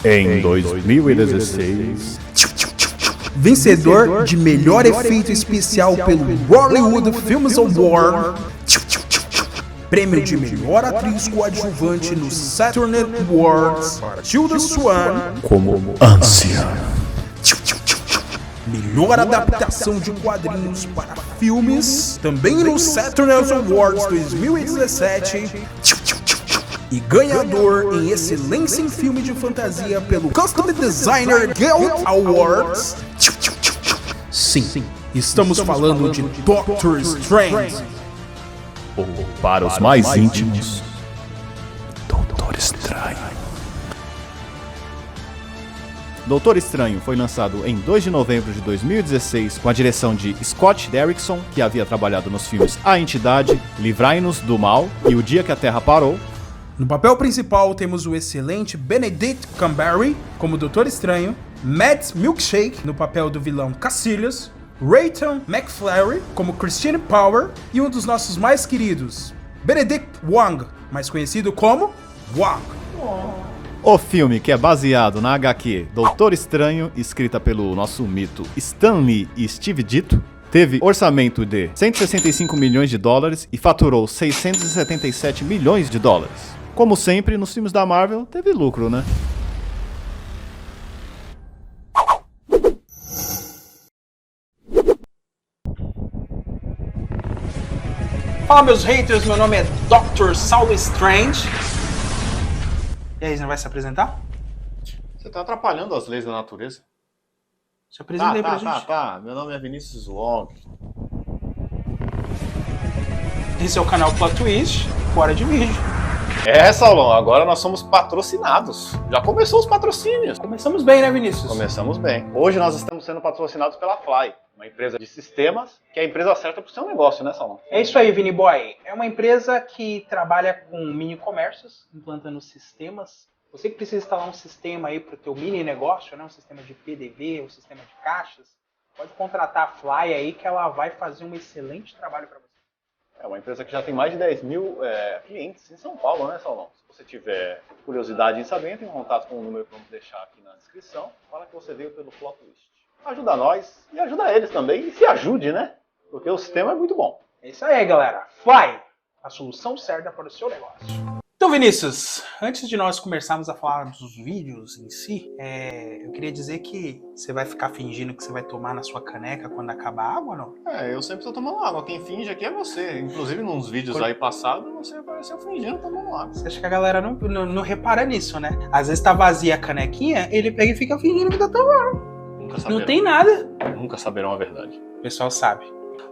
Em 2016, vencedor de melhor efeito especial pelo Hollywood Films Award, prêmio de melhor atriz coadjuvante no Saturn Awards para Tilda Swinton como Ânsia. melhor adaptação de quadrinhos para filmes, também no Saturn Awards 2017, e ganhador em excelência em filme de fantasia pelo Costume Designer Guild Awards. Sim, estamos falando de Doctor Strange. Ou, para os mais íntimos, Doutor Estranho. Doutor Estranho foi lançado em 2 de novembro de 2016 com a direção de Scott Derrickson, que havia trabalhado nos filmes A Entidade, Livrai-nos do Mal e O Dia que a Terra Parou. No papel principal temos o excelente Benedict Cumberbatch como Doutor Estranho, Matt Milkshake no papel do vilão Caecilius, Rayton McFlurry como Christine Power e um dos nossos mais queridos, Benedict Wong, mais conhecido como Wong. O filme, que é baseado na HQ Doutor Estranho, escrita pelo nosso mito Stan Lee e Steve Ditko, teve orçamento de 165 milhões de dólares e faturou 677 milhões de dólares. Como sempre, nos filmes da Marvel, teve lucro, né? Fala, meus haters, meu nome é Dr. Saul Strange. E aí, você não vai se apresentar? Você tá atrapalhando as leis da natureza. Se apresenta aí pra gente. Tá. Meu nome é Vinícius Wong. Esse é o canal Plot Twist, bora de vídeo. Saulão, agora nós somos patrocinados. Já começou os patrocínios. Começamos bem, né, Vinícius? Começamos bem. Hoje nós estamos sendo patrocinados pela Fly, uma empresa de sistemas, que é a empresa certa pro seu negócio, né, Saulão? É isso aí, Vini Boy. É uma empresa que trabalha com mini comércios, implantando sistemas. Você que precisa instalar um sistema aí pro teu mini negócio, né, um sistema de PDV, um sistema de caixas, pode contratar a Fly aí que ela vai fazer um excelente trabalho para você. É uma empresa que já tem mais de 10 mil clientes em São Paulo, né, Saulão? Se você tiver curiosidade em saber, entre em contato com o número que vamos deixar aqui na descrição. Fala que você veio pelo Plot Twist. Ajuda nós e ajuda eles também. E se ajude, né? Porque o sistema é muito bom. É isso aí, galera. Fly, a solução certa para o seu negócio. Então, Vinícius, antes de nós começarmos a falar dos vídeos em si, eu queria dizer que você vai ficar fingindo que você vai tomar na sua caneca quando acabar a água ou não? Eu sempre tô tomando água. Quem finge aqui é você. Inclusive, nos vídeos aí passados, você apareceu fingindo tomando água. Você acha que a galera não repara nisso, né? Às vezes tá vazia a canequinha, ele pega e fica fingindo que tá tomando. Nunca saberão. Não tem nada. Nunca saberão a verdade. O pessoal sabe.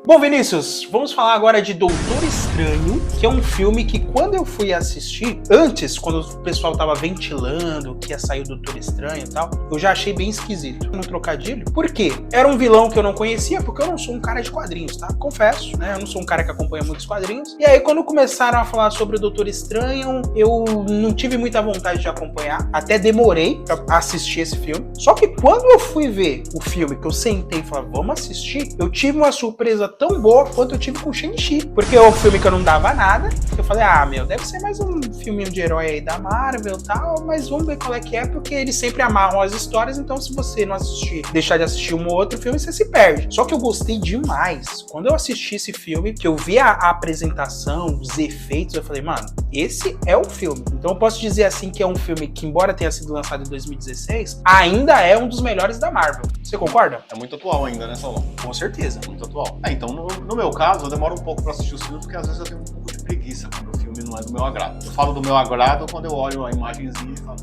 Bom, Vinícius, vamos falar agora de Doutor Estranho, que é um filme que quando eu fui assistir, antes, quando o pessoal tava ventilando que ia sair o Doutor Estranho e tal, eu já achei bem esquisito. Um trocadilho. Por quê? Era um vilão que eu não conhecia, porque eu não sou um cara de quadrinhos, tá? Confesso, né? Eu não sou um cara que acompanha muitos quadrinhos. E aí, quando começaram a falar sobre o Doutor Estranho, eu não tive muita vontade de acompanhar. Até demorei pra assistir esse filme. Só que quando eu fui ver o filme, que eu sentei e falei, vamos assistir, eu tive uma surpresa tão boa quanto eu tive com Shang-Chi. Porque é um filme que eu não dava nada. Eu falei, deve ser mais um filminho de herói aí da Marvel e tal, mas vamos ver qual é que é, porque eles sempre amarram as histórias, então se você não assistir, deixar de assistir um ou outro filme, você se perde. Só que eu gostei demais. Quando eu assisti esse filme, que eu vi a apresentação, os efeitos, eu falei, mano, esse é o filme. Então eu posso dizer assim que é um filme que, embora tenha sido lançado em 2016, ainda é um dos melhores da Marvel. Você concorda? É muito atual ainda, né, Saulão? Com certeza. Muito atual. Então, no meu caso, eu demoro um pouco pra assistir os filmes, porque às vezes eu tenho um pouco de preguiça quando o filme não é do meu agrado. Eu falo do meu agrado quando eu olho a imagenzinha e falo...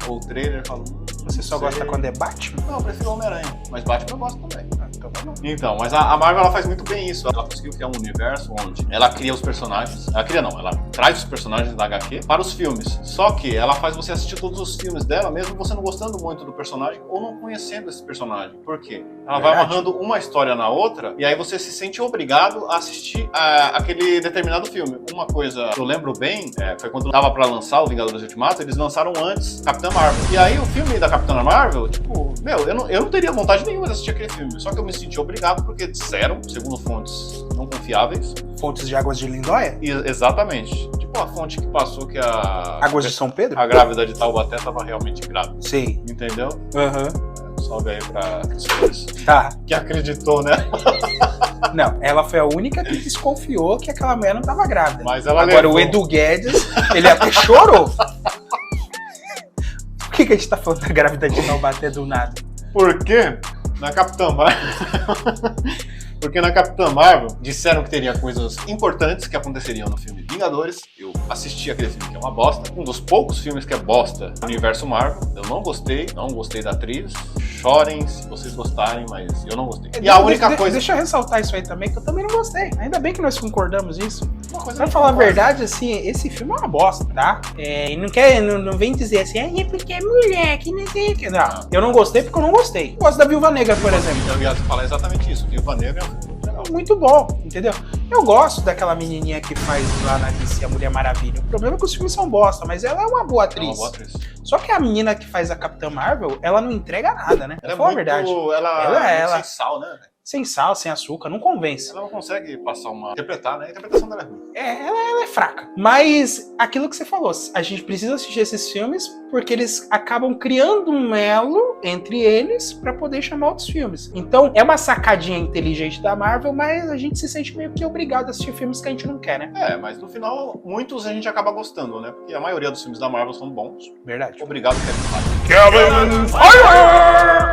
ou o trailer e falo... Você só gosta quando é Batman? Não, eu prefiro Homem-Aranha, mas Batman eu gosto também. Então tá bom. Então, mas a Marvel ela faz muito bem isso. Ela conseguiu criar um universo onde ela cria os personagens. Ela traz os personagens da HQ para os filmes. Só que ela faz você assistir todos os filmes dela, mesmo você não gostando muito do personagem ou não conhecendo esse personagem. Por quê? Ela vai amarrando uma história na outra e aí você se sente obrigado a assistir aquele determinado filme. Uma coisa que eu lembro bem foi quando tava pra lançar o Vingadores Ultimato, eles lançaram antes Capitã Marvel. E aí o filme da Capitã Marvel, tipo, eu não teria vontade nenhuma de assistir aquele filme. Só que eu me senti obrigado, porque disseram, segundo fontes não confiáveis. Fontes de Águas de Lindóia? Exatamente. Tipo a fonte que passou que a... Águas de São Pedro? A grávida de Taubaté estava realmente grávida. Sei. Entendeu? Aham. Salve aí pra pessoas Tá. que acreditou, né? Não, ela foi a única que desconfiou que aquela mulher não tava grávida. Mas ela Agora levou. o Edu Guedes, ele até chorou. Por que a gente tá falando da grávida de Taubaté do nada? Porque na Capitã Marvel... Porque na Capitã Marvel disseram que teria coisas importantes que aconteceriam no filme Vingadores. Eu assisti aquele filme que é uma bosta. Um dos poucos filmes que é bosta no universo Marvel. Eu não gostei da atriz. Chorem se vocês gostarem, mas eu não gostei. E a única coisa... Deixa eu ressaltar isso aí também, que eu também não gostei. Ainda bem que nós concordamos nisso. Uma Pra falar a verdade, assim, esse filme é uma bosta, tá? E não vem dizer assim, é porque é mulher, que não sei o que. Não, eu não gostei porque eu não gostei. Eu gosto da Viúva Negra, por exemplo. Eu ia falar exatamente isso. Viúva Negra é um filme legal. Muito bom, entendeu? Eu gosto daquela menininha que faz lá na DC a Mulher Maravilha. O problema é que os filmes são bosta, mas ela é uma boa atriz. É uma boa atriz. Só que a menina que faz a Capitã Marvel, ela não entrega nada, né? Ela é Fala a muito... verdade. Ela é muito sem sal, né? Sem sal, sem açúcar, não convence. Ela não consegue passar uma... interpretar, né? A interpretação dela é ruim. Ela é fraca. Mas aquilo que você falou, a gente precisa assistir esses filmes porque eles acabam criando um elo entre eles pra poder chamar outros filmes. Então, é uma sacadinha inteligente da Marvel, mas a gente se sente meio que obrigado a assistir filmes que a gente não quer, né? É, mas no final, muitos a gente acaba gostando, né? Porque a maioria dos filmes da Marvel são bons. Verdade. Obrigado, Kevin Feige.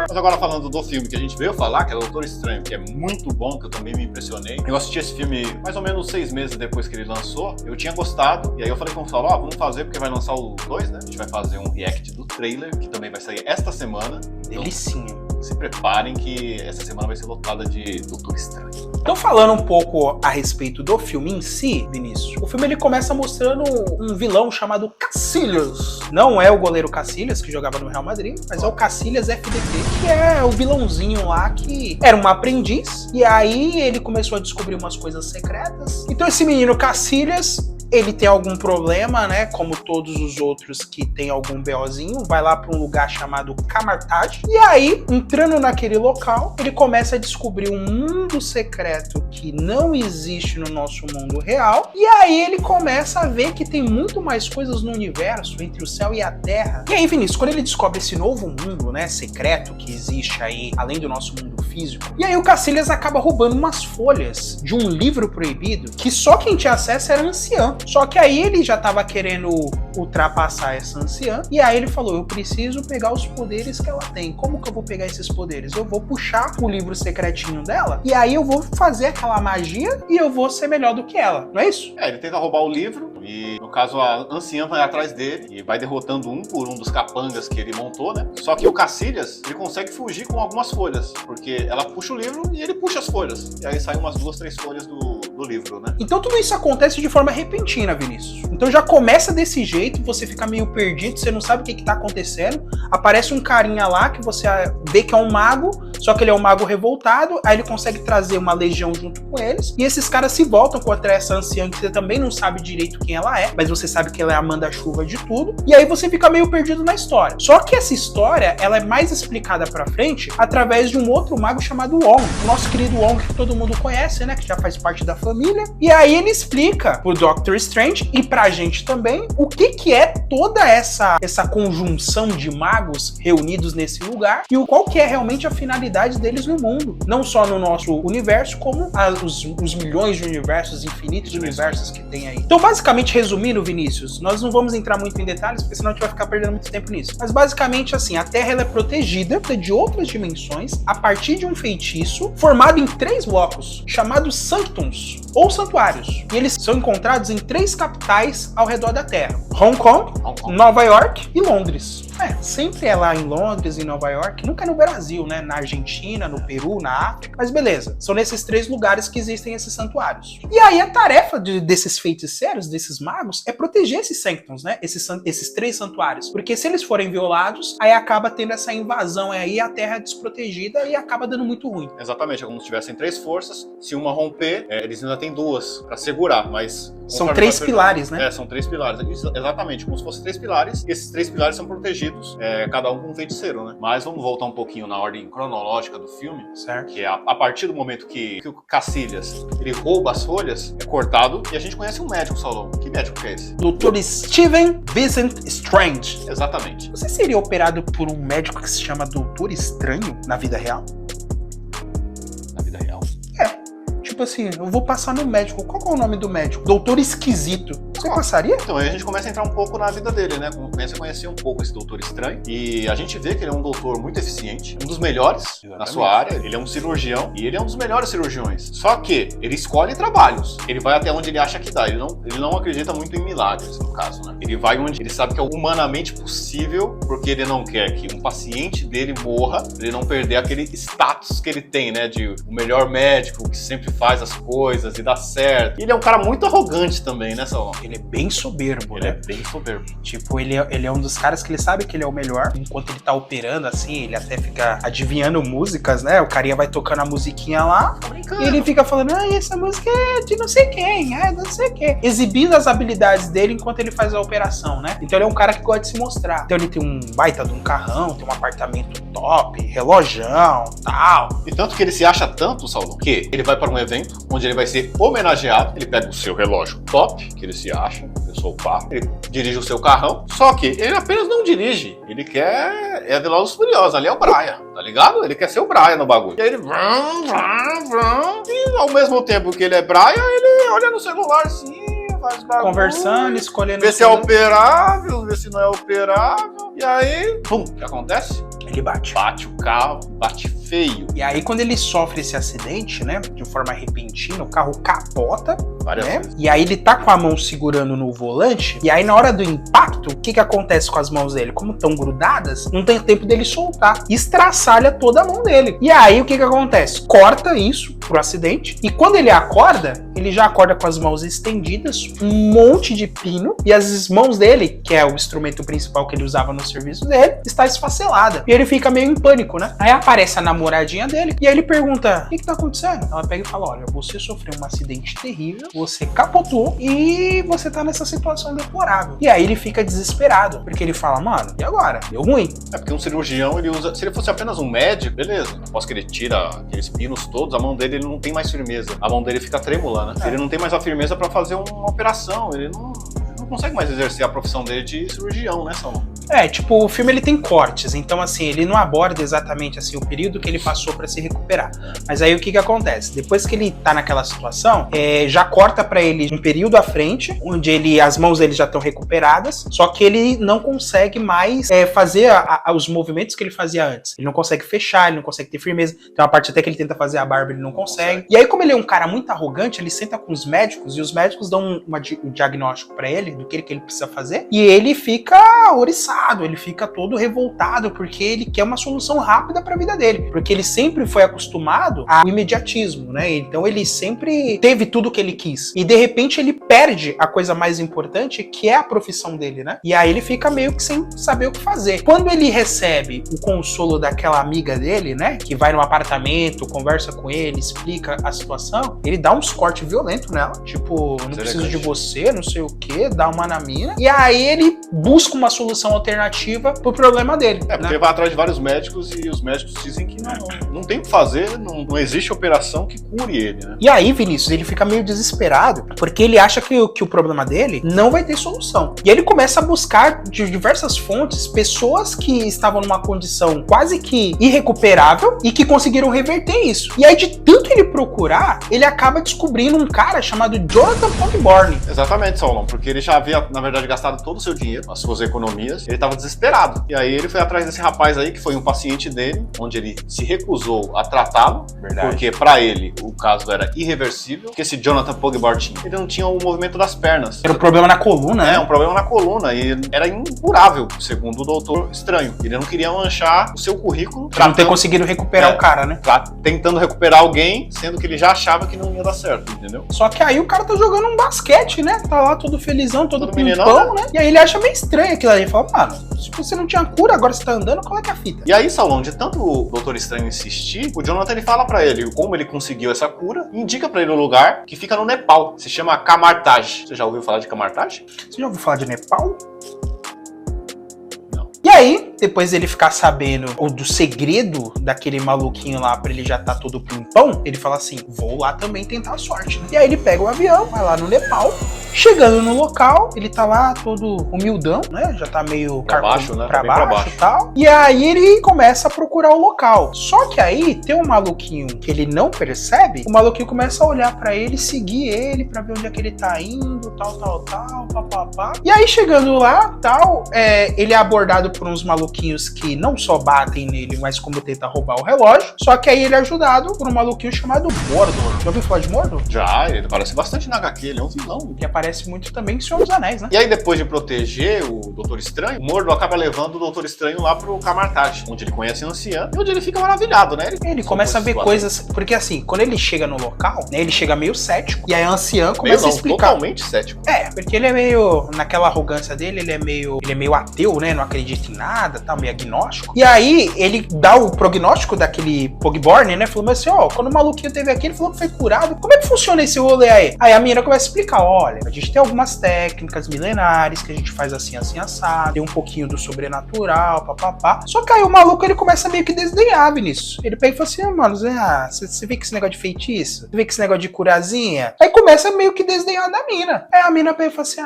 Mas agora falando do filme que a gente veio falar, que é o Doutor Estranho, que é muito bom, que eu também me impressionei. Eu assisti esse filme mais ou menos 6 meses depois que ele lançou. Eu tinha gostado, e aí eu falei com o Saulo, vamos fazer, porque vai lançar o 2, né? A gente vai fazer um react do trailer, que também vai sair esta semana. Delicinha. Então, se preparem que essa semana vai ser lotada de Doutor Estranho. Então, falando um pouco a respeito do filme em si, Vinícius, o filme ele começa mostrando um vilão chamado Cacilhas. Não é o goleiro Cacilhas, que jogava no Real Madrid, mas é o Cacilhas FDP, que é o vilãozinho lá que era um aprendiz, e aí ele começou a descobrir umas coisas secretas. Então esse menino Cacilhas, ele tem algum problema, né? Como todos os outros que tem algum BOzinho, vai lá para um lugar chamado Camartage. E aí, entrando naquele local, ele começa a descobrir um mundo secreto que não existe no nosso mundo real. E aí ele começa a ver que tem muito mais coisas no universo, entre o céu e a terra. E aí, Vinícius, quando ele descobre esse novo mundo, né, secreto que existe aí, além do nosso mundo físico, e aí o Cacilhas acaba roubando umas folhas de um livro proibido que só quem tinha acesso era ancião. Só que aí ele já tava querendo ultrapassar essa anciã, e aí ele falou, eu preciso pegar os poderes que ela tem. Como que eu vou pegar esses poderes? Eu vou puxar o livro secretinho dela, e aí eu vou fazer aquela magia, e eu vou ser melhor do que ela, não é isso? É, ele tenta roubar o livro, e no caso a anciã vai atrás dele, e vai derrotando um por um dos capangas que ele montou, né? Só que o Cacilhas, ele consegue fugir com algumas folhas, porque ela puxa o livro e ele puxa as folhas. E aí saem umas 2, 3 folhas do livro, né? Então tudo isso acontece de forma repentina, Vinícius. Então já começa desse jeito, você fica meio perdido, você não sabe o que tá acontecendo. Aparece um carinha lá que você vê que é um mago, só que ele é um mago revoltado, aí ele consegue trazer uma legião junto com eles, e esses caras se voltam contra essa anciã que você também não sabe direito quem ela é, mas você sabe que ela é a manda-chuva de tudo, e aí você fica meio perdido na história. Só que essa história, ela é mais explicada pra frente através de um outro mago chamado Wong, o nosso querido Wong que todo mundo conhece, né, que já faz parte da família, e aí ele explica pro Doctor Strange e pra gente também o que é toda essa conjunção de magos reunidos nesse lugar e qual que é realmente a finalidade deles no mundo, não só no nosso universo, como os milhões de universos, infinitos universos que tem aí. Então, basicamente, resumindo, Vinícius, nós não vamos entrar muito em detalhes, porque senão a gente vai ficar perdendo muito tempo nisso. Mas, basicamente, assim, a Terra ela é protegida de outras dimensões a partir de um feitiço formado em 3 blocos, chamados Sanctums, ou santuários. E eles são encontrados em 3 capitais ao redor da Terra. Hong Kong, Nova York e Londres. Sempre é lá em Londres e Nova York, nunca no Brasil, né? Na Argentina, no Peru, na África. Mas beleza, são nesses 3 lugares que existem esses santuários. E aí a tarefa desses feiticeiros, desses magos, é proteger esses sanctums, né? Esses 3 santuários. Porque se eles forem violados, aí acaba tendo essa invasão aí, a Terra é desprotegida e acaba dando muito ruim. Exatamente, é como se tivessem 3 forças, se uma romper, eles ainda têm 2 pra segurar, mas São 3 pilares, né? São 3 pilares. Exatamente, como se fossem 3 pilares. Esses 3 pilares são protegidos, cada um com um feiticeiro, né? Mas vamos voltar um pouquinho na ordem cronológica do filme. Certo. Que é a partir do momento que o Cacilhas, ele rouba as folhas, é cortado, e a gente conhece um médico, Saulão. Que médico que é esse? Dr. Stephen Vincent Strange. Exatamente. Você seria operado por um médico que se chama Doutor Estranho na vida real? Na vida real? Tipo assim, eu vou passar no médico. Qual que é o nome do médico? Doutor Esquisito. Você passaria? Então, aí a gente começa a entrar um pouco na vida dele, né? Começa a conhecer um pouco esse Doutor Estranho. E a gente vê que ele é um doutor muito eficiente, um dos melhores na sua área. Ele é um cirurgião e ele é um dos melhores cirurgiões. Só que ele escolhe trabalhos. Ele vai até onde ele acha que dá. Ele não acredita muito em milagres, no caso, né? Ele vai onde ele sabe que é humanamente possível, porque ele não quer que um paciente dele morra, ele não perder aquele status que ele tem, né? De o melhor médico, que sempre faz as coisas e dá certo. E ele é um cara muito arrogante também, né, Saulão? Ele é bem soberbo, Ele né? é bem soberbo. Tipo, ele é um dos caras que ele sabe que ele é o melhor. Enquanto ele tá operando, assim, ele até fica adivinhando músicas, né? O carinha vai tocando a musiquinha lá. Tô brincando. E ele fica falando, essa música é de não sei quem, não sei quem. Exibindo as habilidades dele enquanto ele faz a operação, né? Então ele é um cara que gosta de se mostrar. Então ele tem um baita de um carrão, tem um apartamento top, relojão, tal. E tanto que ele se acha tanto, Saulão, que ele vai para um evento onde ele vai ser homenageado. Ele pega o seu relógio top, que ele se acha, eu sou o pá. Ele dirige o seu carrão. Só que ele apenas não dirige. Ele quer... É Velozes e Furiosos. Ali é o Brian, tá ligado? Ele quer ser o Brian no bagulho. E aí ele... Vrum, vrum, vrum, e ao mesmo tempo que ele é Brian, ele olha no celular assim... Faz bagulho, Conversando, escolhendo... Vê se é operável, vê se não é operável. E aí... Pum! O que acontece? Ele bate. Bate o carro, bate feio. E aí, quando ele sofre esse acidente, né, de forma repentina, o carro capota, Várias né? vezes. E aí ele tá com a mão segurando no volante, e aí na hora do impacto, o que acontece com as mãos dele? Como estão grudadas, não tem tempo dele soltar. Estraçalha toda a mão dele. E aí, o que acontece? Corta isso pro acidente, e quando ele acorda, ele já acorda com as mãos estendidas, um monte de pino, e as mãos dele, que é o instrumento principal que ele usava no serviço dele, está esfacelada. E ele fica meio em pânico, né? Aí aparece a namoradinha dele, e aí ele pergunta, o que tá acontecendo? Ela pega e fala, olha, você sofreu um acidente terrível, você capotou, e você tá nessa situação deplorável. E aí ele fica desesperado, porque ele fala, mano, e agora? Deu ruim. É porque um cirurgião, ele usa... Se ele fosse apenas um médico, beleza. Após que ele tira aqueles pinos todos, a mão dele ele não tem mais firmeza. A mão dele fica trêmula, né? Ele não tem mais a firmeza pra fazer uma operação. Ele não consegue mais exercer a profissão dele de cirurgião, né, Salomão? Tipo, o filme ele tem cortes, então assim, ele não aborda exatamente assim o período que ele passou pra se recuperar. Mas aí o que acontece? Depois que ele tá naquela situação, já corta pra ele um período à frente, onde as mãos dele já estão recuperadas, só que ele não consegue mais fazer os movimentos que ele fazia antes. Ele não consegue fechar, ele não consegue ter firmeza. Tem uma parte até que ele tenta fazer a barba, ele não consegue. E aí, como ele é um cara muito arrogante, ele senta com os médicos e os médicos dão um diagnóstico pra ele do que ele precisa fazer, e ele fica oriçado, ele fica todo revoltado, porque ele quer uma solução rápida pra vida dele, porque ele sempre foi acostumado ao imediatismo, né? Então ele sempre teve tudo o que ele quis, e de repente ele perde a coisa mais importante, que é a profissão dele, né? E aí ele fica meio que sem saber o que fazer. Quando ele recebe o consolo daquela amiga dele, né, que vai no apartamento, conversa com ele, explica a situação, ele dá uns cortes violentos nela, tipo, não preciso de você, não sei o que, dá uma na mina, e aí ele busca uma solução alternativa pro problema dele. Porque ele vai atrás de vários médicos e os médicos dizem que não tem o que fazer, não existe operação que cure ele, né? E aí, Vinícius, ele fica meio desesperado, porque ele acha que o problema dele não vai ter solução. E ele começa a buscar de diversas fontes pessoas que estavam numa condição quase que irrecuperável e que conseguiram reverter isso. E aí, de tanto ele procurar, ele acaba descobrindo um cara chamado Jonathan Pogborn. Exatamente, Saulão, porque ele já havia, na verdade, gastado todo o seu dinheiro, as suas economias, ele estava desesperado. E aí ele foi atrás desse rapaz aí, que foi um paciente dele, onde ele se recusou a tratá-lo, porque pra ele o caso era irreversível, porque esse Jonathan Pogborn tinha, ele não tinha o movimento das pernas. Era um problema na coluna, né? Um problema na coluna, e era incurável, segundo o Doutor Estranho. Ele não queria manchar o seu currículo. Pra não ter conseguido recuperar o cara, né? Tentando recuperar alguém, sendo que ele já achava que não ia dar certo, entendeu? Só que aí o cara tá jogando um basquete, né? Tá lá todo felizão, todo pimpão, meninão, né? E aí ele acha meio estranho aquilo ali. Ele fala, mano, mano, se você não tinha cura, agora você tá andando, qual é que é a fita? E aí, Saulão, de tanto o Doutor Estranho insistir, o Jonathan ele fala pra ele como ele conseguiu essa cura e indica pra ele um lugar que fica no Nepal. Se chama Kamartaj. Você já ouviu falar de Kamartaj? Você já ouviu falar de Nepal? E aí, depois dele ficar sabendo do segredo daquele maluquinho lá pra ele já tá todo pimpão, ele fala assim, vou lá também tentar a sorte, né? E aí ele pega o avião, vai lá no Nepal, chegando no local, ele tá lá todo humildão, né? Já tá meio pra baixo, né? Pra baixo e tal. E aí ele começa a procurar o local. Só que aí tem um maluquinho que ele não percebe, o maluquinho começa a olhar pra ele, seguir ele pra ver onde é que ele tá indo, tal, papapá. E aí chegando lá, tal, ele é abordado por uns maluquinhos que não só batem nele, mas como tentam roubar o relógio. Só que aí ele é ajudado por um maluquinho chamado Mordor. Já ouviu falar de Mordor? Já, ele aparece bastante na HQ, ele é um vilão. E aparece muito também em Senhor dos Anéis, né? E aí depois de proteger o Doutor Estranho, o Mordor acaba levando o Doutor Estranho lá pro Kamartaj, onde ele conhece a anciã e onde ele fica maravilhado, né? Ele começa a ver coisas, porque assim, quando ele chega no local, né, ele chega meio cético, e aí a anciã começa a explicar. Totalmente cético. Porque ele é meio, naquela arrogância dele, ele é meio ateu, né, não acredita em nada, tá, meio agnóstico. E aí ele dá o prognóstico daquele Pogborn, né, falou assim, quando o maluquinho teve aqui, ele falou que foi curado, como é que funciona esse rolê aí? Aí a menina começa a explicar, olha, a gente tem algumas técnicas milenares que a gente faz assim, assado, tem um pouquinho do sobrenatural, papapá. Só que aí o maluco, ele começa meio que desdenhar, Vinícius. Ele pega e fala assim, mano, você vê que esse negócio de feitiço? Você vê que esse negócio de curazinha? Aí começa meio que desdenhar da mina. Aí a mina pega e fala assim,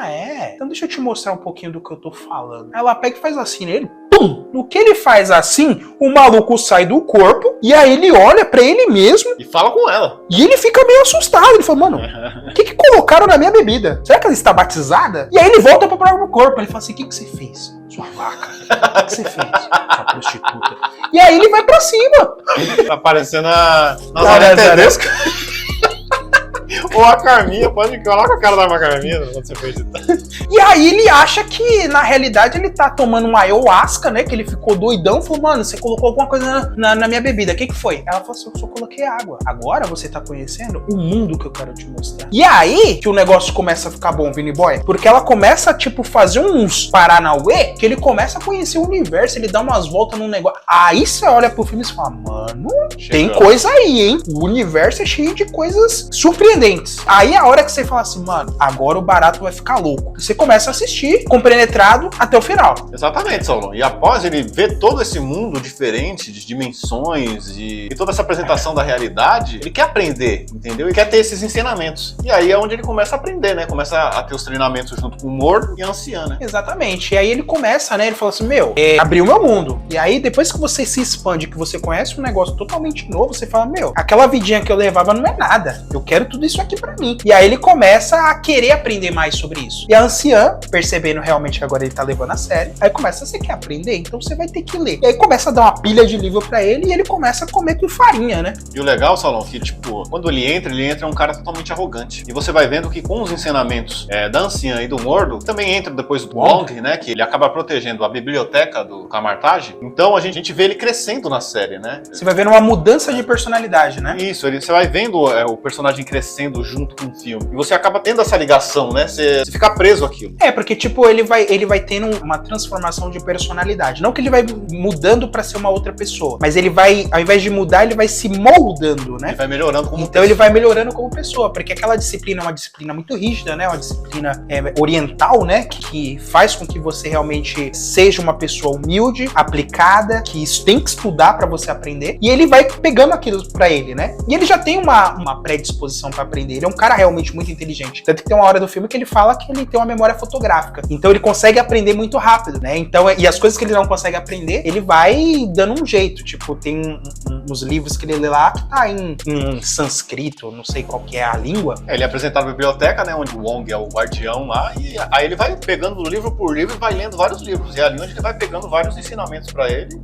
então deixa eu te mostrar um pouquinho do que eu tô falando. Aí ela pega e faz assim nele, pum! No que ele faz assim, o maluco sai do corpo, e aí ele olha pra ele mesmo. E fala com ela. E ele fica meio assustado. Ele fala, mano, o que colocaram na minha bebida? Será que ela está batizada? E aí ele volta pro próprio corpo. Ele fala assim, o que você fez? Sua vaca. O que você fez? Sua prostituta. E aí ele vai pra cima. Tá parecendo a Nazaré Tedesco. Ou a Carminha, pode colocar a cara da Carminha quando você fez isso. E aí ele acha que, na realidade, ele tá tomando uma ayahuasca, né? Que ele ficou doidão. Falou, mano, você colocou alguma coisa na minha bebida. O que foi? Ela falou assim, eu só coloquei água. Agora você tá conhecendo o mundo que eu quero te mostrar. E aí que o negócio começa a ficar bom, Vini Boy. Porque ela começa a, fazer uns paranauê, que ele começa a conhecer o universo. Ele dá umas voltas num negócio. Aí você olha pro filme e fala, mano, tem coisa aí, hein? O universo é cheio de coisas surpreendentes. Aí a hora que você fala assim, mano, agora o barato vai ficar louco. Você começa a assistir, compenetrado até o final. Exatamente, Saulão. E após ele ver todo esse mundo diferente, de dimensões e toda essa apresentação da realidade, ele quer aprender, entendeu? Ele quer ter esses ensinamentos. E aí é onde ele começa a aprender, né? Começa a ter os treinamentos junto com o Mordor e a anciã, né? Exatamente. E aí ele começa, né? Ele fala assim, abriu meu mundo. E aí depois que você se expande, que você conhece um negócio totalmente novo, você fala, aquela vidinha que eu levava não é nada. Eu quero tudo isso aqui pra mim. E aí ele começa a querer aprender mais sobre isso. E a anciã, percebendo realmente que agora ele tá levando a sério, aí começa, você quer aprender? Então você vai ter que ler. E aí começa a dar uma pilha de livro pra ele e ele começa a comer com farinha, né? E o legal, Saulão, que quando ele entra um cara totalmente arrogante. E você vai vendo que com os ensinamentos da anciã e do Mordor, também entra depois do Wong, né? Que ele acaba protegendo a biblioteca do Kamartaj. Então a gente vê ele crescendo na série, né? Você vai vendo uma mudança de personalidade, né? Isso, você vai vendo o personagem crescendo junto com o filme. E você acaba tendo essa ligação, né? Você fica preso àquilo. Porque ele vai tendo uma transformação de personalidade. Não que ele vai mudando pra ser uma outra pessoa, mas ele vai, ao invés de mudar, ele vai se moldando, né? Ele vai melhorando como pessoa. Ele vai melhorando como pessoa, porque aquela disciplina é uma disciplina muito rígida, né? Uma disciplina oriental, né? Que faz com que você realmente seja uma pessoa humilde, aplicada, que isso tem que estudar pra você aprender. E ele vai pegando aquilo pra ele, né? E ele já tem uma predisposição pra aprender. Ele é um cara realmente muito inteligente. Tanto que tem uma hora do filme que ele fala que ele tem uma memória fotográfica. Então ele consegue aprender muito rápido, né? Então, e as coisas que ele não consegue aprender, ele vai dando um jeito. Tem uns livros que ele lê lá que tá em sânscrito, não sei qual que é a língua. Ele é apresentado na biblioteca, né? Onde o Wong é o guardião lá. E aí ele vai pegando livro por livro e vai lendo vários livros. E é ali onde ele vai pegando vários ensinamentos pra ele.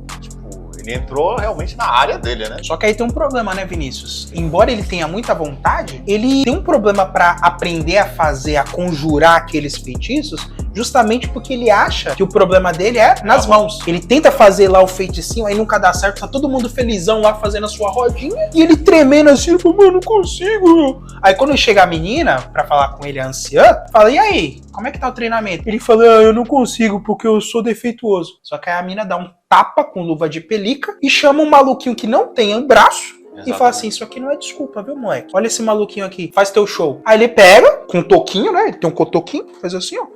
Ele entrou realmente na área dele, né? Só que aí tem um problema, né, Vinícius? Embora ele tenha muita vontade, ele tem um problema pra aprender a fazer, a conjurar aqueles feitiços, justamente porque ele acha que o problema dele é nas mãos. Ele tenta fazer lá o feiticinho, aí nunca dá certo, tá todo mundo felizão lá fazendo a sua rodinha, e ele tremendo assim, mano, não consigo. Aí quando chega a menina pra falar com ele, a anciã, fala, e aí, como é que tá o treinamento? Ele fala, eu não consigo porque eu sou defeituoso. Só que aí a mina dá um tapa com luva de pelica e chama um maluquinho que não tem um braço. Exatamente. E fala assim, isso aqui não é desculpa, viu, moleque? Olha esse maluquinho aqui, faz teu show. Aí ele pega, com um toquinho, né? Ele tem um cotoquinho, faz assim, ó.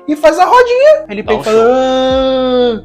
E faz a rodinha. Ele pega e fala...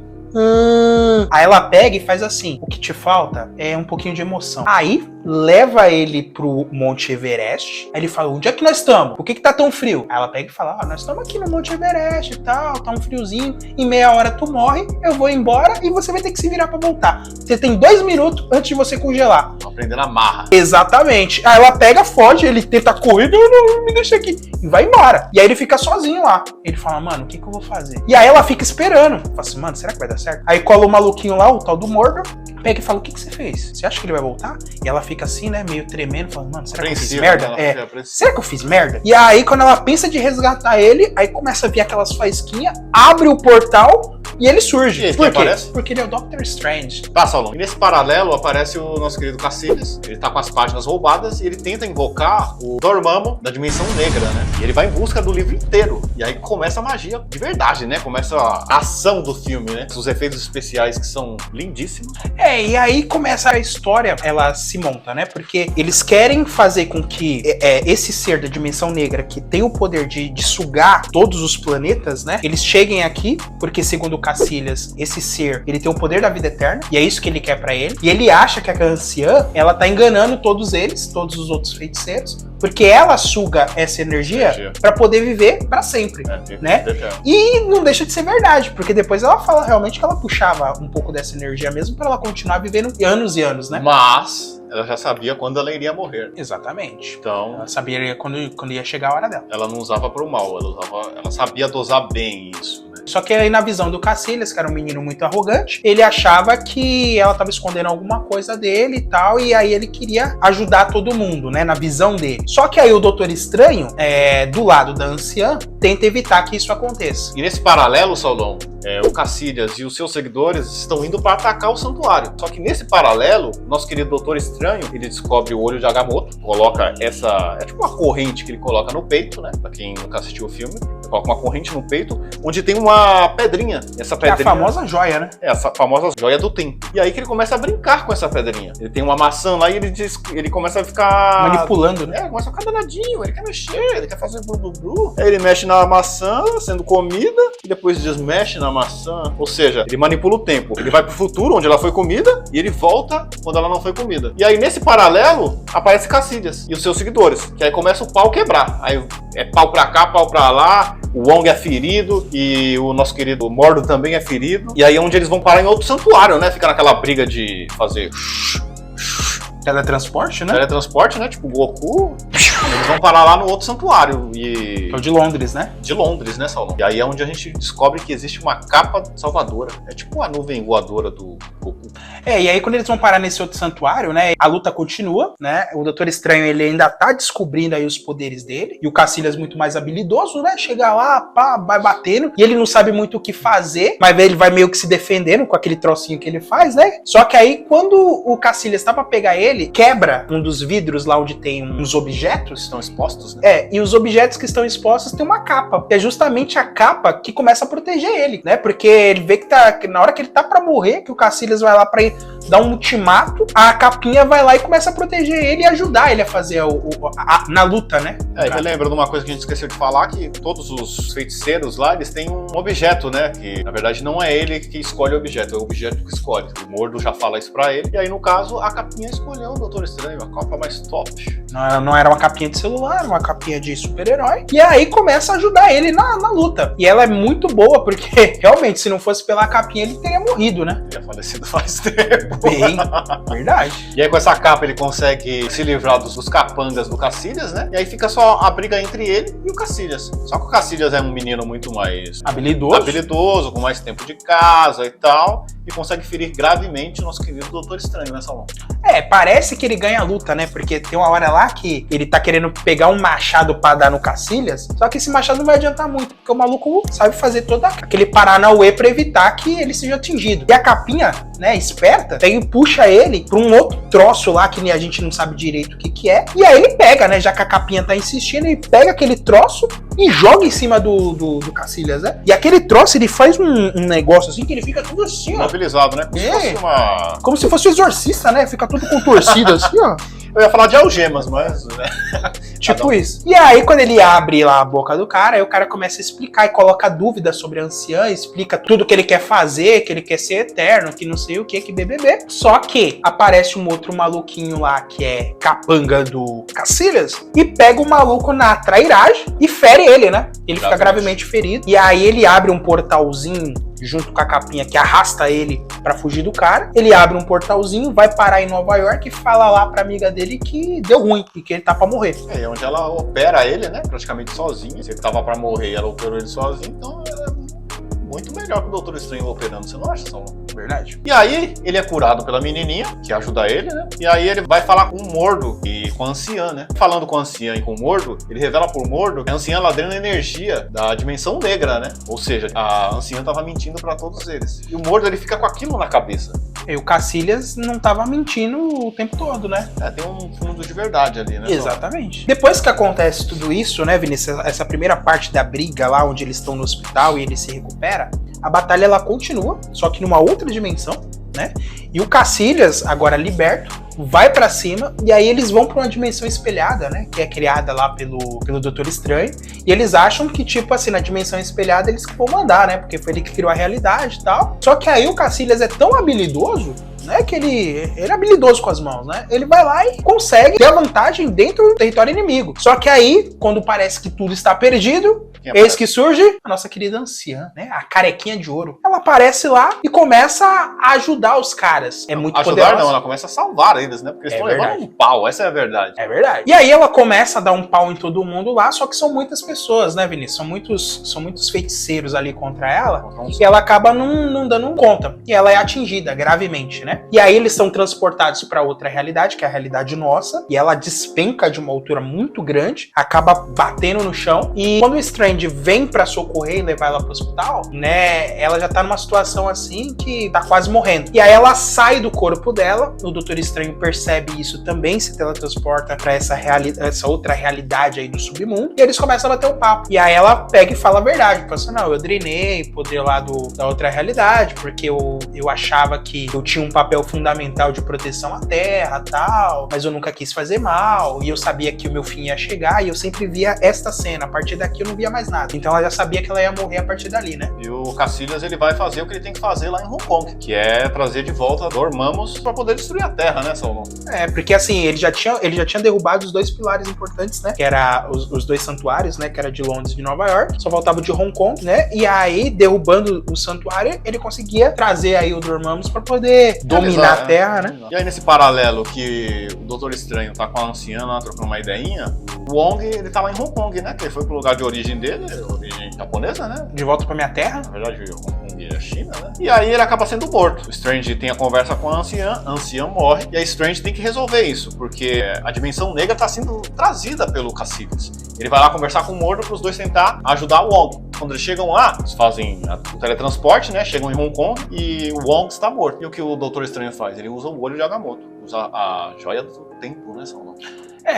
Aí ela pega e faz assim, o que te falta é um pouquinho de emoção. Aí leva ele pro Monte Everest. Aí ele fala, onde é que nós estamos? Por que tá tão frio? Aí ela pega e fala, nós estamos aqui no Monte Everest e tal, tá um friozinho, em meia hora tu morre, eu vou embora e você vai ter que se virar pra voltar. Você tem 2 minutos antes de você congelar. Aprendendo a marra. Exatamente. Aí ela pega, foge, ele tenta correr, não, me deixa aqui. E vai embora. E aí ele fica sozinho lá. Ele fala, mano, o que eu vou fazer? E aí ela fica esperando. Fala assim, mano, será que vai dar certo? Aí cola o maluquinho lá, o tal do Mordor, pega e fala, o que você fez? Você acha que ele vai voltar? E ela fica assim, né, meio tremendo, falando, mano, será que eu fiz merda? Será que eu fiz merda? E aí, quando ela pensa de resgatar ele, aí começa a vir aquelas faísquinhas, abre o portal e ele surge. E por quê? Aparece? Porque ele é o Doctor Strange. Tá, Saulão. E nesse paralelo aparece o nosso querido Cacilhas. Ele tá com as páginas roubadas e ele tenta invocar o Dormammu da Dimensão Negra, né? E ele vai em busca do livro inteiro. E aí começa a magia de verdade, né? Começa a ação do filme, né? Os efeitos especiais que são lindíssimos. E aí começa a história, ela se monta, né? Porque eles querem fazer com que esse ser da Dimensão Negra, que tem o poder de sugar todos os planetas, né? Eles cheguem aqui, porque segundo o Cacilhas, esse ser, ele tem o poder da vida eterna, e é isso que ele quer pra ele. E ele acha que a anciã, ela tá enganando todos eles, todos os outros feiticeiros, porque ela suga essa energia pra poder viver pra sempre, né? E não deixa de ser verdade, porque depois ela fala realmente que ela puxava um pouco dessa energia mesmo pra ela continuar vivendo anos e anos, né? Mas ela já sabia quando ela iria morrer. Exatamente. Então, ela sabia quando ia chegar a hora dela. Ela não usava pro mal, ela sabia dosar bem isso, né? Só que aí na visão do Cacilhas, que era um menino muito arrogante, ele achava que ela tava escondendo alguma coisa dele e tal, e aí ele queria ajudar todo mundo, né, na visão dele. Só que aí o Doutor Estranho, do lado da anciã, tenta evitar que isso aconteça. E nesse paralelo, Saulão, o Cacilhas e os seus seguidores estão indo para atacar o santuário. Só que nesse paralelo, nosso querido Doutor Estranho, ele descobre o olho de Agamotto, coloca essa... É tipo uma corrente que ele coloca no peito, né? Pra quem nunca assistiu o filme, ele coloca uma corrente no peito, onde tem uma pedrinha. Essa pedrinha... É a famosa joia, né? Essa famosa joia do tempo. E aí que ele começa a brincar com essa pedrinha. Ele tem uma maçã lá e ele começa a ficar... manipulando, né? Começa a ficar danadinho, ele quer mexer, ele quer fazer blu-blu-blu. Aí ele mexe na maçã, sendo comida, e depois desmexe na maçã. Ou seja, ele manipula o tempo. Ele vai pro futuro, onde ela foi comida, e ele volta quando ela não foi comida. E aí, nesse paralelo, aparece Cacilhas e os seus seguidores. Que aí começa o pau quebrar. Aí é pau pra cá, pau pra lá. O Wong é ferido e o nosso querido Mordo também é ferido. E aí é onde eles vão parar em outro santuário, né? Fica naquela briga de fazer... Teletransporte, né? Teletransporte, né? Tipo Goku. Eles vão parar lá no outro santuário. E... é o de Londres, né? De Londres, né, Saulão? E aí é onde a gente descobre que existe uma capa salvadora. É tipo a nuvem voadora do Goku. E aí quando eles vão parar nesse outro santuário, né? A luta continua, né? O Doutor Estranho, ele ainda tá descobrindo aí os poderes dele. E o Cacilhas muito mais habilidoso, né? Chega lá, pá, vai batendo. E ele não sabe muito o que fazer. Mas ele vai meio que se defendendo com aquele trocinho que ele faz, né? Só que aí, quando o Cacilhas tá pra pegar ele, quebra um dos vidros lá onde tem uns objetos. Estão expostos, né? E os objetos que estão expostos tem uma capa. Que é justamente a capa que começa a proteger ele, né? Porque ele vê que na hora que ele tá pra morrer, que o Cacilhas vai lá pra ir dar um ultimato, a capinha vai lá e começa a proteger ele e ajudar ele a fazer na luta, né? Me lembra de uma coisa que a gente esqueceu de falar, que todos os feiticeiros lá, eles têm um objeto, né? Que, na verdade, não é ele que escolhe o objeto, é o objeto que escolhe. O Mordo já fala isso pra ele. E aí, no caso, a capinha escolheu o Doutor Estranho, a capa mais top. Não era uma capinha de celular, era uma capinha de super-herói. E aí começa a ajudar ele na luta. E ela é muito boa, porque realmente, se não fosse pela capinha, ele teria morrido, né? Teria falecido faz tempo. Bem, verdade. E aí com essa capa ele consegue se livrar dos capangas do Cacilhas, né? E aí fica só a briga entre ele e o Cacilhas. Só que o Cacilhas é um menino muito mais habilidoso, com mais tempo de casa e tal. e consegue ferir gravemente o nosso querido Doutor Estranho, né, Salão? Parece que ele ganha a luta, né? Porque tem uma hora lá que ele tá querendo pegar um machado pra dar no Cacilhas, só que esse machado não vai adiantar muito, porque o maluco sabe fazer todo aquele paranauê pra evitar que ele seja atingido. E a capinha, né, esperta, pega e puxa ele pra um outro troço lá que a gente não sabe direito o que é, e aí ele pega, né, já que a capinha tá insistindo, ele pega aquele troço e joga em cima do Cacilhas, né? E aquele troço, ele faz um negócio assim que ele fica tudo assim, ó. Mobilizado, né? Como se fosse o exorcista, né? Fica tudo contorcido assim, ó. Eu ia falar de algemas, mas... Tipo isso. E aí, quando ele abre lá a boca do cara, aí o cara começa a explicar e coloca dúvidas sobre a anciã, explica tudo que ele quer fazer, que ele quer ser eterno, que não sei o que BBB. Só que aparece um outro maluquinho lá, que é capanga do Cacilhas, e pega o maluco na trairagem e fere ele, né? Ele fica gravemente ferido. E aí ele abre um portalzinho junto com a capinha que arrasta ele pra fugir do cara. Ele abre um portalzinho, vai parar em Nova York e fala lá pra amiga dele que deu ruim e que ele tá pra morrer. É onde ela opera ele, né? Praticamente sozinha. Se ele tava pra morrer, ela operou ele sozinho, então é muito melhor que o Doutor Estranho operando, você não acha, Salão? Verdade. E aí, ele é curado pela menininha, que ajuda ele, né? E aí ele vai falar com o Mordo e com a anciã, né? Falando com a anciã e com o Mordo, ele revela pro Mordo que a anciã ela drena energia da dimensão negra, né? Ou seja, a anciã tava mentindo pra todos eles. E o Mordo, ele fica com aquilo na cabeça. E o Cacilhas não tava mentindo o tempo todo, né? Tem um fundo de verdade ali, né? Exatamente. Depois que acontece tudo isso, né, Vinícius? Essa primeira parte da briga lá, onde eles estão no hospital e ele se recupera, a batalha ela continua, só que numa outra dimensão, né? E o Cacilhas, agora liberto, vai pra cima e aí eles vão pra uma dimensão espelhada, né? Que é criada lá pelo Doutor Estranho. E eles acham que, tipo assim, na dimensão espelhada eles que vão mandar, né? Porque foi ele que criou a realidade e tal. Só que aí o Cacilhas é tão habilidoso, né? Que ele é habilidoso com as mãos, né? Ele vai lá e consegue ter a vantagem dentro do território inimigo. Só que aí, quando parece que tudo está perdido, eis que surge a nossa querida anciã, né? A carequinha de ouro. Ela aparece lá e começa a ajudar os caras. É muito poderosa. Ajudar não, ela começa a salvar eles, né? Porque eles estão levando um pau, essa é a verdade. É verdade. E aí ela começa a dar um pau em todo mundo lá, só que são muitas pessoas, né, Vinícius? São muitos feiticeiros ali contra ela, e ela acaba não dando conta. E ela é atingida gravemente, né? E aí eles são transportados para outra realidade, que é a realidade nossa, e ela despenca de uma altura muito grande, acaba batendo no chão, e quando o Strange vem para socorrer e levar ela pro hospital, né, ela já tá numa situação assim que tá quase morrendo. E aí ela sai do corpo dela, o Doutor Estranho percebe isso também, se teletransporta pra essa outra realidade aí do submundo, e eles começam a bater o papo. E aí ela pega e fala a verdade, fala assim, não, eu drenei o poder lá da outra realidade, porque eu achava que eu tinha um papel fundamental de proteção à Terra, tal, mas eu nunca quis fazer mal, e eu sabia que o meu fim ia chegar, e eu sempre via esta cena, a partir daqui eu não via mais nada. Então ela já sabia que ela ia morrer a partir dali, né? E o Cacilhas, ele vai fazer o que ele tem que fazer lá em Hong Kong, que é trazer de volta Dormammu pra poder destruir a Terra, né, Sauron? Porque assim, ele já tinha derrubado os dois pilares importantes, né? Que era os dois santuários, né? Que era de Londres e de Nova York. Só faltava o de Hong Kong, né? E aí, derrubando o santuário, ele conseguia trazer aí o Dormammu pra poder dominar a Terra, né? E aí, nesse paralelo que o Doutor Estranho tá com a anciã lá, trocando uma ideinha, o Wong, ele tá lá em Hong Kong, né? Que ele foi pro lugar de origem dele, origem japonesa, né? De volta pra minha terra. Na verdade, Hong Kong é a China, né? E aí ele acaba sendo morto. O Strange tem a conversa com a anciã morre, e a Strange tem que resolver isso, porque a dimensão negra tá sendo trazida pelo Cacilhas. Ele vai lá conversar com o Mordo para os dois tentar ajudar o Wong. Quando eles chegam lá, eles fazem o teletransporte, né? Chegam em Hong Kong e o Wong está morto. E o que o Doutor Estranho faz? Ele usa o olho de Agamotto, usa a joia do tempo, né, Sauron?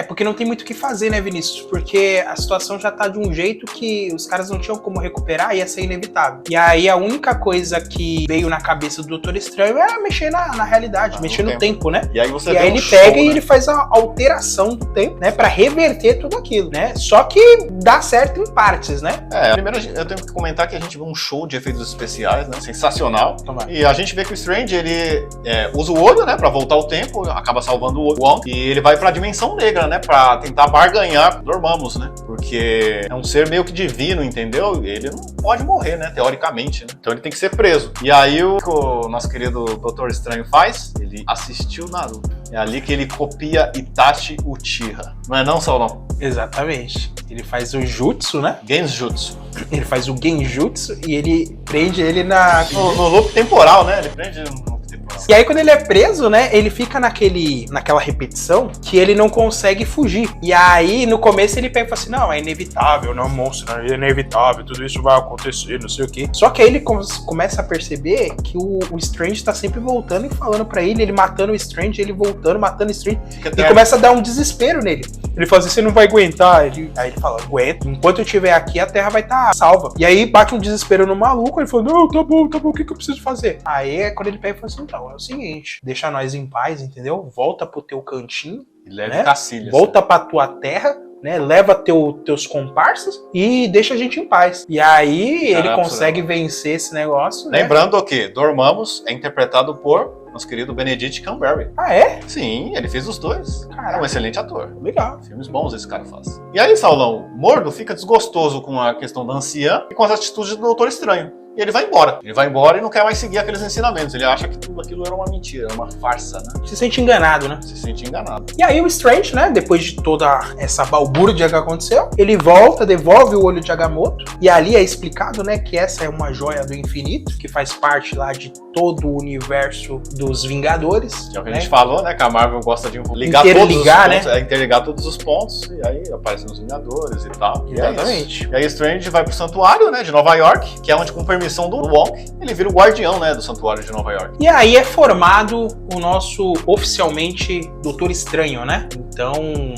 Porque não tem muito o que fazer, né, Vinícius? Porque a situação já tá de um jeito que os caras não tinham como recuperar e ia ser inevitável. E aí a única coisa que veio na cabeça do Doutor Estranho é mexer na realidade, mexer no tempo, né? E aí você e aí ele pega e ele faz a alteração do tempo, né? Pra reverter tudo aquilo, né? Só que dá certo em partes, né? Primeiro eu tenho que comentar que a gente vê um show de efeitos especiais, né? Sensacional. E a gente vê que o Strange, ele usa o olho, né? Pra voltar o tempo, acaba salvando o Wong e ele vai pra dimensão negra. negra, né, pra tentar barganhar Dormammu, né? Porque é um ser meio que divino, entendeu? Ele não pode morrer, né, teoricamente, né? Então ele tem que ser preso. E aí o que o nosso querido Doutor Estranho faz? Ele assistiu Naruto. É ali que ele copia Itachi Uchiha. Não é não, Saulão? Exatamente. Ele faz o jutsu, né? Genjutsu. Ele faz o genjutsu e ele prende ele na... No loop temporal, né? Ele prende no loop temporal. E aí quando ele é preso, né, ele fica naquela repetição que ele não consegue fugir. E aí no começo ele pega e fala assim, não, é inevitável, não, monstro, é inevitável, tudo isso vai acontecer, não sei o quê. Só que aí ele começa a perceber que o Strange tá sempre voltando e falando pra ele matando o Strange, ele voltando, matando o Strange. E começa a dar um desespero nele. Ele fala assim, você não vai aguentar. Aí ele fala, aguento. Enquanto eu estiver aqui, a Terra vai estar salva. E aí bate um desespero no maluco, ele fala, não, tá bom, o que eu preciso fazer? Aí é quando ele pega e fala assim, então, é o seguinte, deixa nós em paz, entendeu? Volta pro teu cantinho. E leva Cacilhas. Volta pra tua terra, né? Leva teus comparsas e deixa a gente em paz. E aí ele consegue vencer esse negócio, né? Lembrando que Dormammu é interpretado por nosso querido Benedict Cumberbatch. Ah, é? Sim, ele fez os dois. Caraca. É um excelente ator. Legal. Filmes bons esse cara faz. E aí, Saulão, Mordo fica desgostoso com a questão da anciã e com as atitudes do Doutor Estranho. E ele vai embora. Ele vai embora e não quer mais seguir aqueles ensinamentos. Ele acha que tudo aquilo era uma mentira, era uma farsa, né? Se sente enganado, né? Se sente enganado. E aí o Strange, né, depois de toda essa balbúrdia que aconteceu, ele volta, devolve o olho de Agamotto, e ali é explicado, né, que essa é uma joia do infinito, que faz parte lá de todo o universo dos Vingadores. Que é o que né? a gente falou, né, que a Marvel gosta de ligar interligar, todos os pontos, né? Interligar todos os pontos, e aí aparecem os Vingadores e tal. Exatamente. E, é e aí o Strange vai pro santuário, né, de Nova York, que é onde, com permissão do Wong, ele vira o guardião, né, do santuário de Nova York. E aí é formado o nosso, oficialmente, Doutor Estranho, né? Então,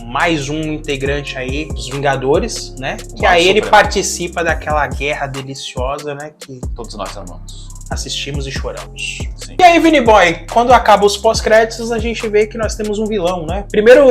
mais um integrante aí dos Vingadores, né? Que aí ele participa daquela guerra deliciosa, né? Que todos nós amamos. Assistimos e choramos. Sim. E aí, Vini Boy, quando acaba os pós-créditos, a gente vê que nós temos um vilão, né?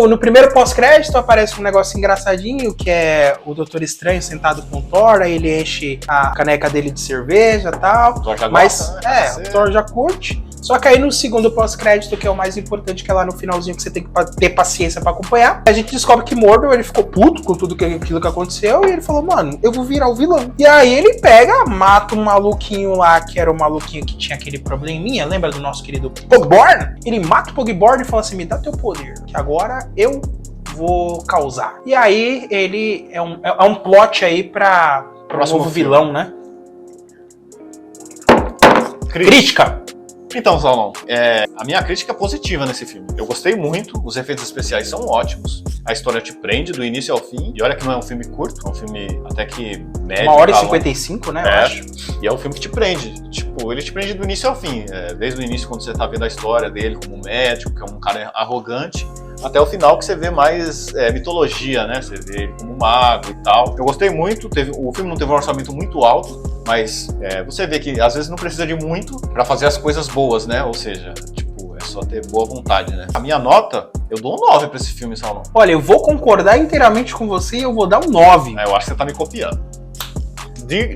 No primeiro pós-crédito aparece um negócio engraçadinho, que é o Doutor Estranho sentado com o Thor, aí ele enche a caneca dele de cerveja e tal. O Thor já Mas, gosta, né? o Thor já curte. Só que aí no segundo pós-crédito, que é o mais importante, que é lá no finalzinho que você tem que ter paciência pra acompanhar, a gente descobre que Mordo, ele ficou puto com tudo aquilo que aconteceu e ele falou, mano, eu vou virar o vilão. E aí ele pega, mata um maluquinho lá, que era o maluquinho que tinha aquele probleminha, lembra do nosso querido Pogborn? Ele mata o Pogborn e fala assim, me dá teu poder, que agora eu vou causar. E aí ele é um plot aí pra um novo vilão, né? Crítica! Então, Saulão, a minha crítica é positiva nesse filme. Eu gostei muito, os efeitos especiais são ótimos, a história te prende do início ao fim, e olha que não é um filme curto, é um filme até que médio. 1h55, né, eu acho. E é um filme que te prende, tipo, ele te prende do início ao fim, desde o início quando você tá vendo a história dele como médico, que é um cara arrogante, até o final que você vê mais mitologia, né, você vê ele como mago e tal. Eu gostei muito, o filme não teve um orçamento muito alto, mas você vê que às vezes não precisa de muito pra fazer as coisas boas, né? Ou seja, tipo, é só ter boa vontade, né? A minha nota, eu dou um 9 pra esse filme, Saulão. Olha, eu vou concordar inteiramente com você e eu vou dar um 9. Eu acho que você tá me copiando.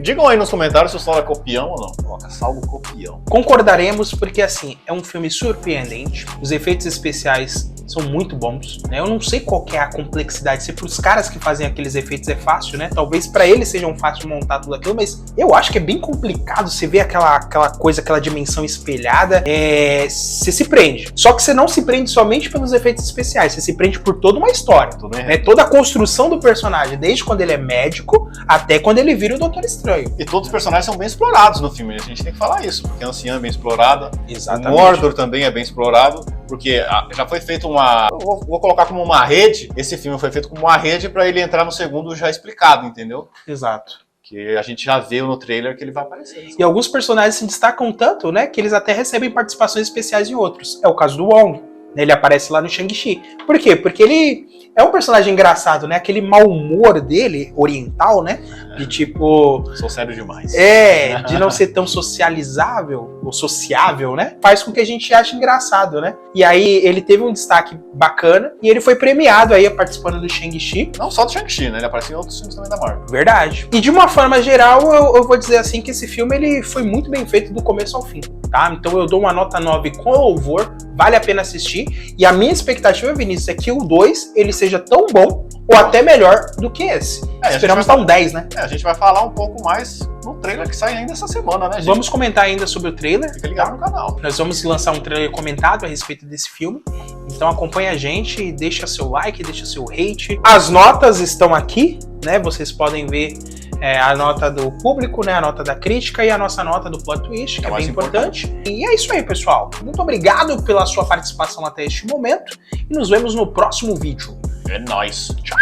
Digam aí nos comentários se o Saulo é copião ou não. Coloca Saulo copião. Concordaremos porque, assim, é um filme surpreendente. Os efeitos especiais são muito bons, né? Eu não sei qual que é a complexidade. Se pros caras que fazem aqueles efeitos é fácil, né? Talvez pra eles sejam fácil montar tudo aquilo, mas eu acho que é bem complicado você ver aquela coisa, aquela dimensão espelhada. Você se prende. Só que você não se prende somente pelos efeitos especiais, você se prende por toda uma história. Toda a construção do personagem, desde quando ele é médico até quando ele vira o Doutor Estranho. E todos os personagens são bem explorados no filme, a gente tem que falar isso, porque a anciã é bem explorada, exatamente. O Mordor também é bem explorado, porque já foi feito vou colocar como uma rede, esse filme foi feito como uma rede para ele entrar no segundo já explicado, entendeu? Exato. Que a gente já viu no trailer que ele vai aparecer. E alguns personagens se destacam tanto, né, que eles até recebem participações especiais em outros. É o caso do Wong. Ele aparece lá no Shang-Chi. Por quê? Porque ele é um personagem engraçado, né? Aquele mau humor dele, oriental, né? De tipo... Sou sério demais. De não ser tão socializável, ou sociável, né? Faz com que a gente ache engraçado, né? E aí ele teve um destaque bacana e ele foi premiado aí participando do Shang-Chi. Não só do Shang-Chi, né? Ele apareceu em outros filmes também da Marvel. Verdade. E de uma forma geral, eu vou dizer assim que esse filme ele foi muito bem feito do começo ao fim. tá? Então eu dou uma nota 9 com louvor, vale a pena assistir. E a minha expectativa, Vinícius, é que o 2 ele seja tão bom ou até melhor do que esse. Esperamos dar um 10, né? A gente vai falar um pouco mais no trailer que sai ainda essa semana, né, gente? Vamos comentar ainda sobre o trailer. Fica ligado no canal. Nós vamos lançar um trailer comentado a respeito desse filme. Então acompanha a gente, deixa seu like, deixa seu hate. As notas estão aqui, né? Vocês podem ver a nota do público, né? A nota da crítica e a nossa nota do plot twist, que é bem importante. E é isso aí, pessoal. Muito obrigado pela sua participação até este momento. E nos vemos no próximo vídeo. É nóis. Tchau.